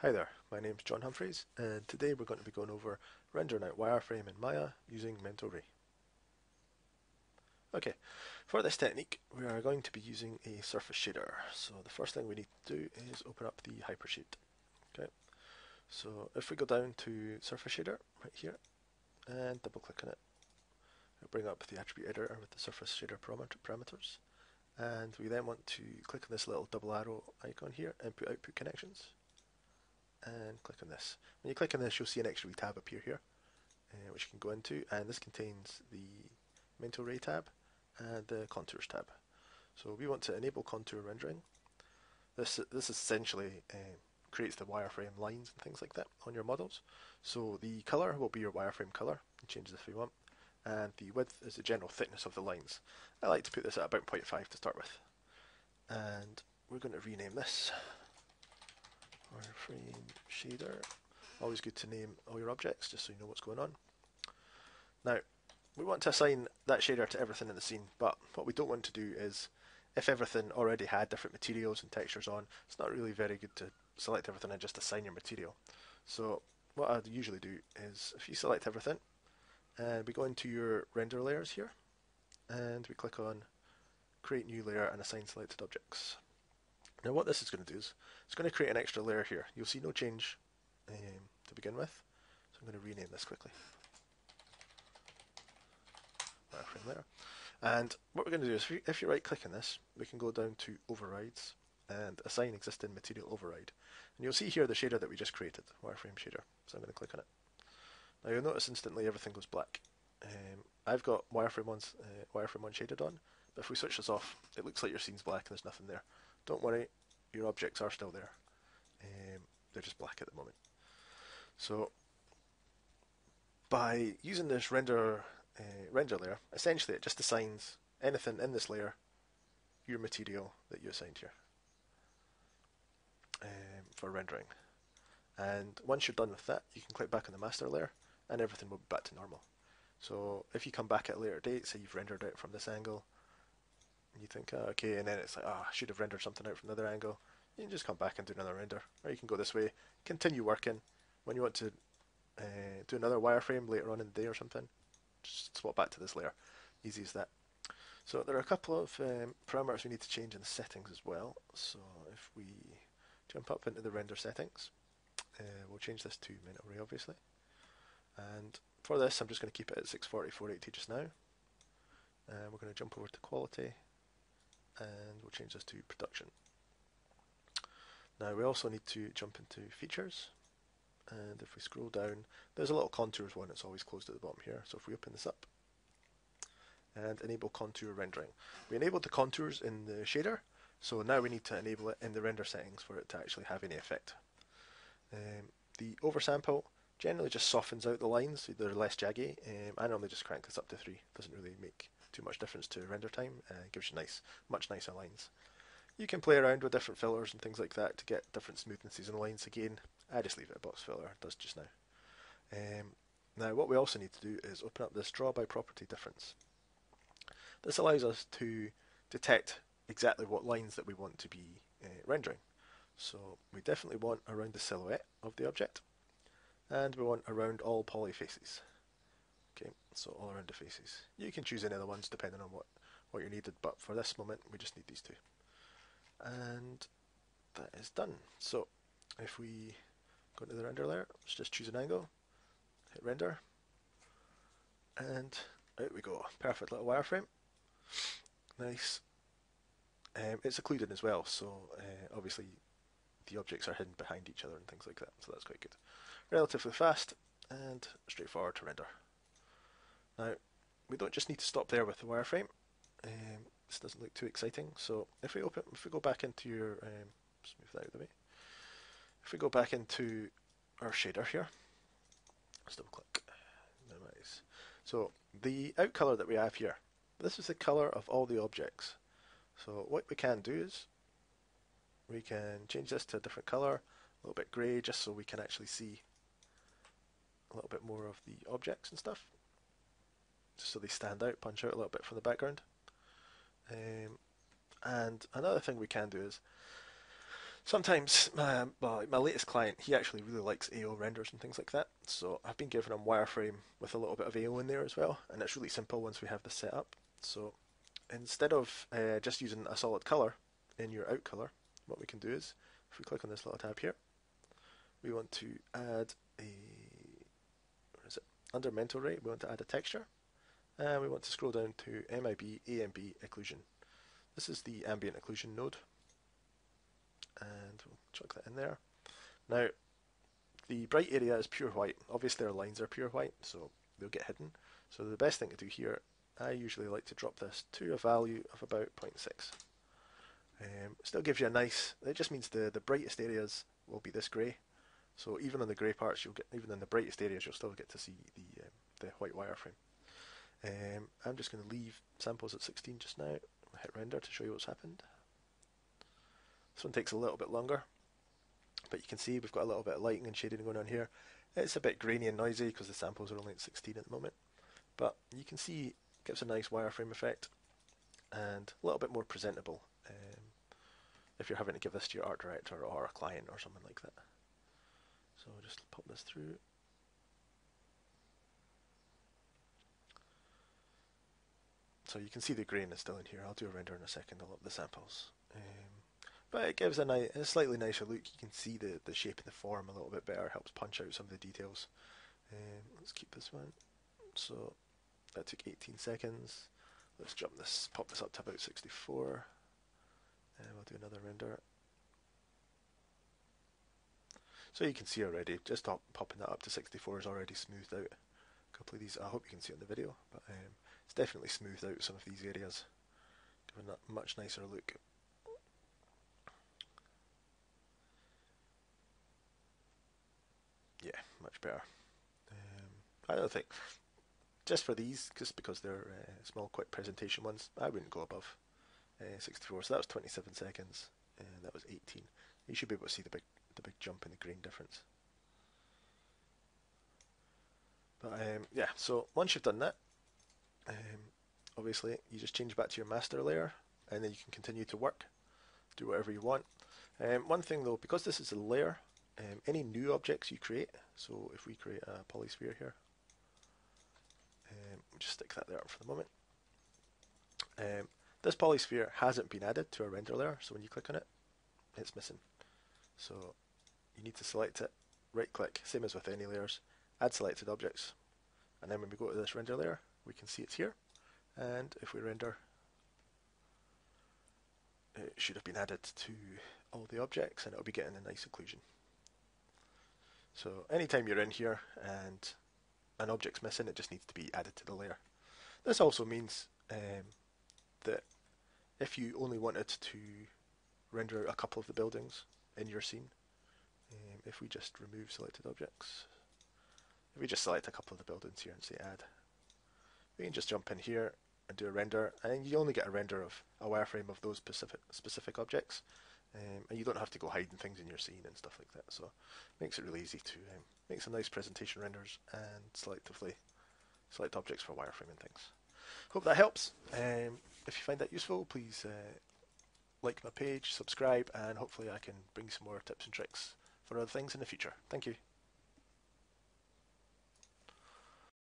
Hi there, my name's John Humphreys, and today we're going to be going over rendering out wireframe in Maya using Mental Ray. Okay, for this technique we are going to be using a surface shader. So the first thing we need to do is open up the hypersheet. Okay, so if we go down to surface shader right here and double click on it, it'll bring up the attribute editor with the surface shader parameters. And we then want to click on this little double arrow icon here, input output connections, and click on this. When you click on this, you'll see an extra wee tab appear here, which you can go into, and this contains the Mental Ray tab and the Contours tab. So we want to enable contour rendering. This essentially creates the wireframe lines and things like that on your models. So the color will be your wireframe color. You change this if you want. And the width is the general thickness of the lines. I like to put this at about 0.5 to start with. And we're going to rename this Wireframe shader. Always good to name all your objects just so you know what's going on. Now, we want to assign that shader to everything in the scene, but what we don't want to do is, if everything already had different materials and textures on, it's not really very good to select everything and just assign your material. So what I'd usually do is, if you select everything, and we go into your render layers here, and we click on create new layer and assign selected objects. Now what this is going to do is, it's going to create an extra layer here. You'll see no change to begin with, so I'm going to rename this quickly. Wireframe layer. And what we're going to do is, if you right click on this, we can go down to overrides and assign existing material override. And you'll see here the shader that we just created, wireframe shader. So I'm going to click on it. Now you'll notice instantly everything goes black. I've got wireframe 1 shaded on, but if we switch this off, it looks like your scene's black and there's nothing there. Don't worry, your objects are still there. They're just black at the moment. So by using this render layer, essentially it just assigns anything in this layer your material that you assigned here for rendering. And once you're done with that, you can click back on the master layer and everything will be back to normal. So if you come back at a later date, say you've rendered it from this angle, and you think, oh, okay, and then it's like, I should have rendered something out from the other angle, you can just come back and do another render. Or you can go this way, continue working. When you want to do another wireframe later on in the day or something, just swap back to this layer. Easy as that. So there are a couple of parameters we need to change in the settings as well. So if we jump up into the render settings, we'll change this to Mental Ray obviously. And for this I'm just going to keep it at 640, 480 just now. We're going to jump over to quality and we'll change this to production. Now we also need to jump into features, and if we scroll down, there's a little contours one, it's always closed at the bottom here. So if we open this up and enable contour rendering, we enabled the contours in the shader, so now we need to enable it in the render settings for it to actually have any effect. The oversample generally just softens out the lines so they're less jaggy. I normally just crank this up to 3, doesn't really make too much difference to render time, gives you much nicer lines. You can play around with different fillers and things like that to get different smoothnesses in lines. Again, I just leave it a box filler, it does just now. Now what we also need to do is open up this draw by property difference. This allows us to detect exactly what lines that we want to be rendering. So we definitely want around the silhouette of the object, and we want around all poly faces. Okay, so all around the faces. You can choose any other ones depending on what you're needed, but for this moment we just need these two. And that is done. So if we go into the render layer, let's just choose an angle, hit render, and out we go. Perfect little wireframe. Nice. It's occluded as well, so obviously the objects are hidden behind each other and things like that, so that's quite good. Relatively fast and straightforward to render. Now, we don't just need to stop there with the wireframe. This doesn't look too exciting, so if we go back into your, just move that out of the way. If we go back into our shader here, let's double click, minimize. So the out color that we have here, this is the color of all the objects. So what we can do is we can change this to a different color, a little bit grey, just so we can actually see a little bit more of the objects and stuff, just so they stand out, punch out a little bit from the background. And another thing we can do is, Sometimes, my latest client, he actually really likes AO renders and things like that, so I've been giving him Wireframe with a little bit of AO in there as well, and it's really simple once we have this set up. So instead of just using a solid color in your out color, what we can do is, if we click on this little tab here, we want to add a, where is it? Under mental rate, we want to add a texture, and we want to scroll down to MIB Ambient Occlusion. This is the Ambient Occlusion node, and we'll chuck that in there. Now, the bright area is pure white. Obviously our lines are pure white, so they'll get hidden. So the best thing to do here, I usually like to drop this to a value of about 0.6. Still gives you a nice, it just means the brightest areas will be this grey. So even on the grey parts, you'll get, even in the brightest areas, you'll still get to see the white wireframe. I'm just going to leave samples at 16 just now. Hit render to show you what's happened. This one takes a little bit longer, but you can see we've got a little bit of lighting and shading going on here. It's a bit grainy and noisy because the samples are only at 16 at the moment, but you can see it gives a nice wireframe effect and a little bit more presentable if you're having to give this to your art director or a client or something like that. So just pop this through. So you can see the grain is still in here. I'll do a render in a second. I'll up the samples. But it gives a slightly nicer look. You can see the shape and the form a little bit better. Helps punch out some of the details. Let's keep this one. So that took 18 seconds. Let's pop this up to about 64. And we'll do another render. So you can see already, just popping that up to 64 is already smoothed out a couple of these. I hope you can see on the video, but it's definitely smoothed out some of these areas, giving that a much nicer look. Yeah, much better. I don't think, just for these, just because they're small, quick presentation ones, I wouldn't go above 64. So that was 27 seconds, and that was 18. You should be able to see the big jump in the grain difference. But yeah, so once you've done that, obviously you just change back to your master layer, and then you can continue to work, do whatever you want. One thing though, because this is a layer, any new objects you create, so if we create a polysphere here, we'll just stick that there for the moment. This polysphere hasn't been added to a render layer, so when you click on it, it's missing. So you need to select it, right click, same as with any layers, add selected objects, and then when we go to this render layer, we can see it's here, and if we render, it should have been added to all the objects, and it'll be getting a nice occlusion. So anytime you're in here and an object's missing, it just needs to be added to the layer. This also means that if you only wanted to render a couple of the buildings in your scene, if we just remove selected objects, if we just select a couple of the buildings here and say add, we can just jump in here and do a render, and you only get a render of a wireframe of those specific objects, and you don't have to go hiding things in your scene and stuff like that. So it makes it really easy to make some nice presentation renders and selectively select objects for wireframing things. Hope that helps. If you find that useful, please like my page, subscribe, and hopefully I can bring some more tips and tricks for other things in the future. Thank you.